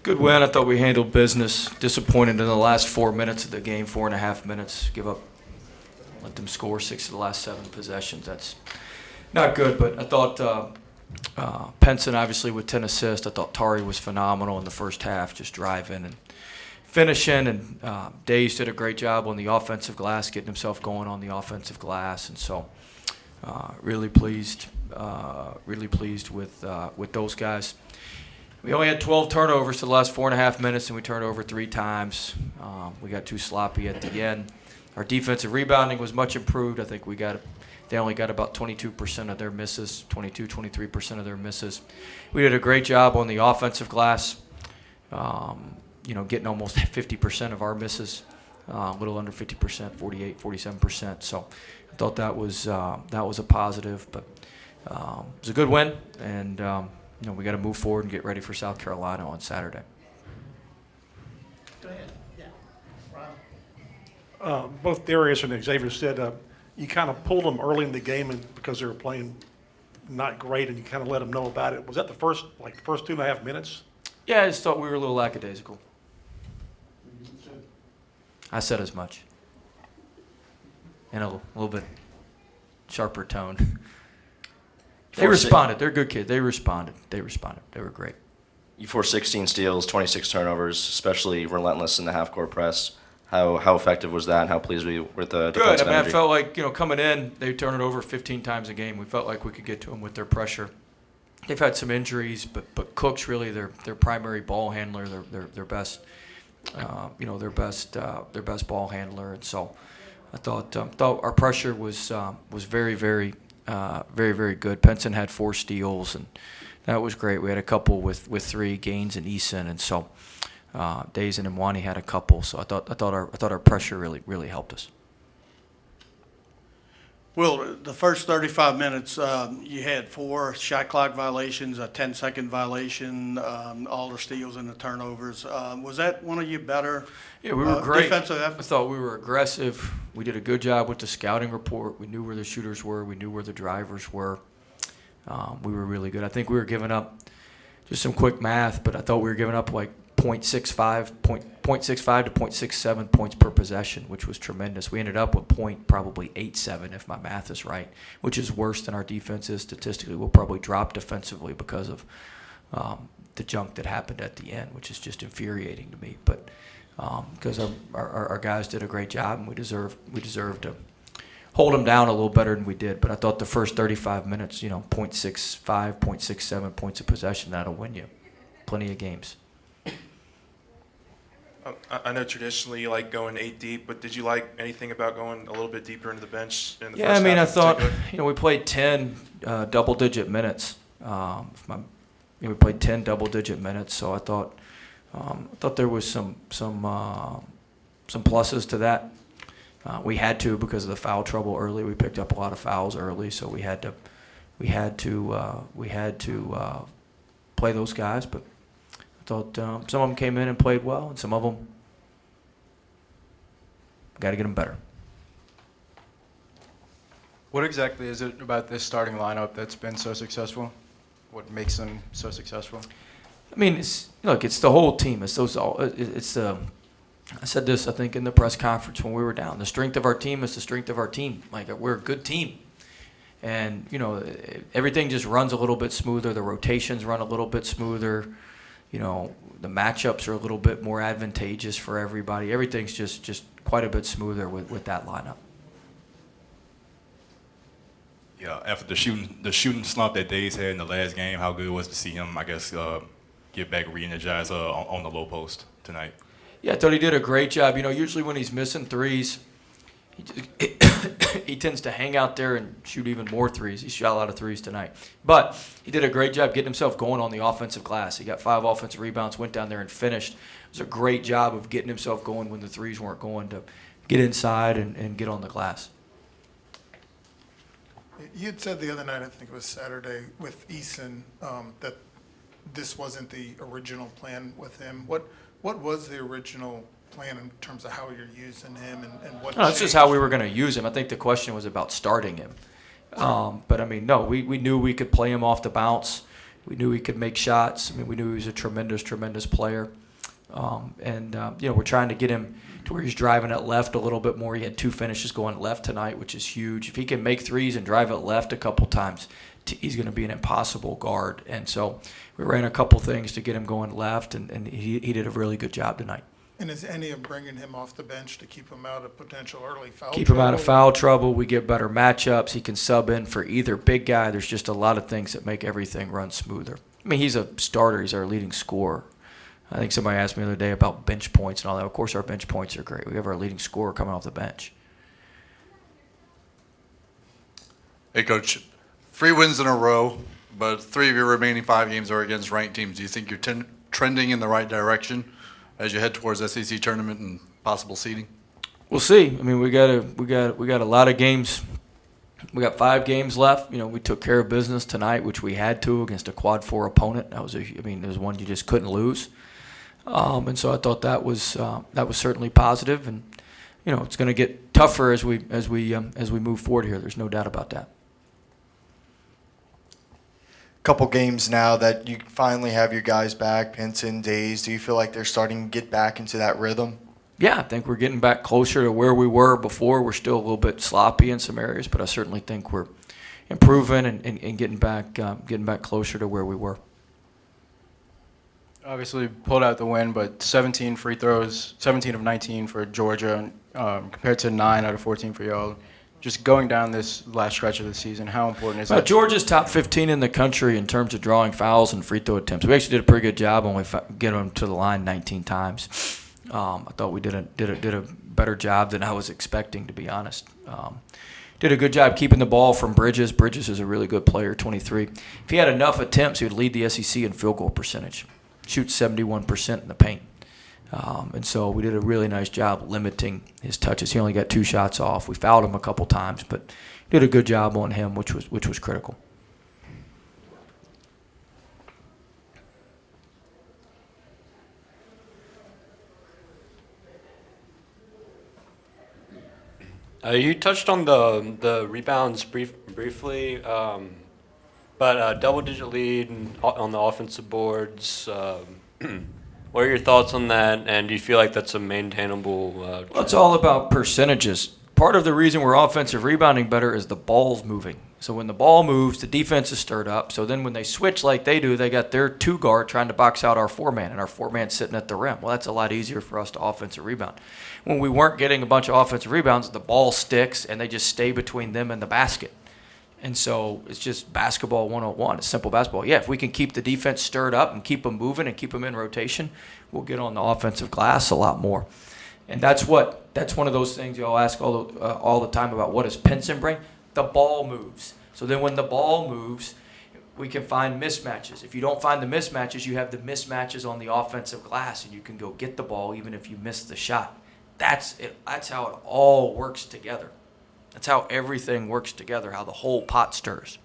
Good win. I thought we handled business. Disappointed in the last 4 minutes of the game, 4.5 minutes. Let them score 6 of the last 7 possessions. That's not good, but I thought Penson obviously with 10 assists. I thought Tari was phenomenal in the first half, just driving and finishing. And Days did a great job on the offensive glass, getting himself going on the offensive glass. And so really pleased with those guys. We only had 12 turnovers to the last 4.5 minutes, and we turned over 3 times. We got too sloppy at the end. Our defensive rebounding was much improved. I think they only got about 22% of their misses, 23% of their misses. We did a great job on the offensive glass, getting almost 50% of our misses, a little under 50%, 48, 47%. So I thought that was a positive, but it was a good win, and we got to move forward and get ready for South Carolina on Saturday. Go ahead. Yeah. Both Darius and Xavier said you kind of pulled them early in the game because they were playing not great, and you kind of let them know about it. Was that the first 2.5 minutes? Yeah, I just thought we were a little lackadaisical. I said as much. In a little bit sharper tone. They responded. They're good kids. They responded. They were great. You forced 16 steals, 26 turnovers, especially relentless in the half-court press. How effective was that, and how pleased were you with the defensive energy? I felt like, coming in, they turn it over 15 times a game. We felt like we could get to them with their pressure. They've had some injuries, but Cook's really their primary ball handler, their best ball handler. And so I thought our pressure was very, very, very, very good. Penson had 4 steals, and that was great. We had a couple with 3 Gaines and Eason, and so Days and Mwani had a couple. So I thought our pressure really helped us. Well, the first 35 minutes, you had 4 shot clock violations, a 10-second violation, all the steals and the turnovers. Was that one of your better Yeah, we were great. defensive I efforts? thought we were aggressive. We did a good job with the scouting report. We knew where the shooters were. We knew where the drivers were. We were really good. I think we were giving up, just some quick math, but I thought we were giving up like 0.65 to 0.67 points per possession, which was tremendous. We ended up with probably 0.87 if my math is right, which is worse than our defense is statistically. We'll probably drop defensively because of the junk that happened at the end, which is just infuriating to me. But because our guys did a great job, and we deserve to hold them down a little better than we did. But I thought the first 35 minutes, 0.65, 0.67 points of possession, that'll win you plenty of games. I know traditionally you like going 8 deep, but did you like anything about going a little bit deeper into the bench in the first half? Yeah, I thought, particular? we played 10 double-digit minutes. We played 10 double-digit minutes, so I thought there was some pluses to that. We had to because of the foul trouble early. We picked up a lot of fouls early, so we had to play those guys, but I thought some of them came in and played well, and some of them got to get them better. What exactly is it about this starting lineup that's been so successful? What makes them so successful? It's the whole team. I said this, I think, in the press conference when we were down. The strength of our team is the strength of our team. We're a good team. And, everything just runs a little bit smoother. The rotations run a little bit smoother. The matchups are a little bit more advantageous for everybody. Everything's just quite a bit smoother with that lineup. Yeah, after the shooting slump that Days had in the last game, how good was it to see him, get back re-energized on the low post tonight? Yeah, I thought he did a great job. Usually when he's missing threes, he tends to hang out there and shoot even more threes. He shot a lot of threes tonight. But he did a great job getting himself going on the offensive glass. He got 5 offensive rebounds, went down there and finished. It was a great job of getting himself going when the threes weren't going, to get inside and get on the glass. You had said the other night, I think it was Saturday, with Eason, that this wasn't the original plan with him. What was the original plan in terms of how you're using him and what? No, that's just how we were going to use him. I think the question was about starting him. But no, we knew we could play him off the bounce. We knew he could make shots. I mean, we knew he was a tremendous player. We're trying to get him to where he's driving it left a little bit more. He had 2 finishes going left tonight, which is huge. If he can make threes and drive it left a couple times, he's going to be an impossible guard. And so we ran a couple things to get him going left, and he did a really good job tonight. And is any of bringing him off the bench to keep him out of potential early foul Keep him out of trouble? foul trouble. We get better matchups. He can sub in for either big guy. There's just a lot of things that make everything run smoother. I mean, he's a starter. He's our leading scorer. I think somebody asked me the other day about bench points and all that. Of course, our bench points are great. We have our leading scorer coming off the bench. Hey, Coach. 3 wins in a row, but 3 of your remaining 5 games are against ranked teams. Do you think you're trending in the right direction as you head towards SEC tournament and possible seeding? We'll see. I mean, we got a lot of games. We got 5 games left. You know, we took care of business tonight, which we had to against a quad 4 opponent. There was one you just couldn't lose. And so I thought that was certainly positive, and it's going to get tougher as we move forward here. There's no doubt about that. Couple games now that you finally have your guys back, Pinson, Days. Do you feel like they're starting to get back into that rhythm? Yeah, I think we're getting back closer to where we were before. We're still a little bit sloppy in some areas, but I certainly think we're improving and getting back closer to where we were. Obviously pulled out the win, but 17 free throws, 17 of 19 for Georgia, compared to 9 out of 14 for y'all. Just going down this last stretch of the season, how important is that? Georgia's top 15 in the country in terms of drawing fouls and free throw attempts. We actually did a pretty good job when we get them to the line 19 times. I thought we did a better job than I was expecting, to be honest. Did a good job keeping the ball from Bridges. Bridges is a really good player, 23. If he had enough attempts, he would lead the SEC in field goal percentage. Shoots 71% in the paint. And so we did a really nice job limiting his touches. He only got 2 shots off. We fouled him a couple times, but did a good job on him, which was critical. You touched on the rebounds briefly, but double-digit lead on the offensive boards. What are your thoughts on that, and do you feel like that's a maintainable Well, it's all about percentages. Part of the reason we're offensive rebounding better is the ball's moving. So when the ball moves, the defense is stirred up. So then when they switch like they do, they got their 2 guard trying to box out our 4-man, and our 4-man's sitting at the rim. Well, that's a lot easier for us to offensive rebound. When we weren't getting a bunch of offensive rebounds, the ball sticks, and they just stay between them and the basket. And so it's just basketball 101. It's simple basketball. Yeah, if we can keep the defense stirred up and keep them moving and keep them in rotation, we'll get on the offensive glass a lot more. And that's one of those things y'all ask all the time about what does Pinson bring? The ball moves. So then when the ball moves, we can find mismatches. If you don't find the mismatches, you have the mismatches on the offensive glass, and you can go get the ball even if you miss the shot. That's it. That's how it all works together. That's how everything works together, how the whole pot stirs.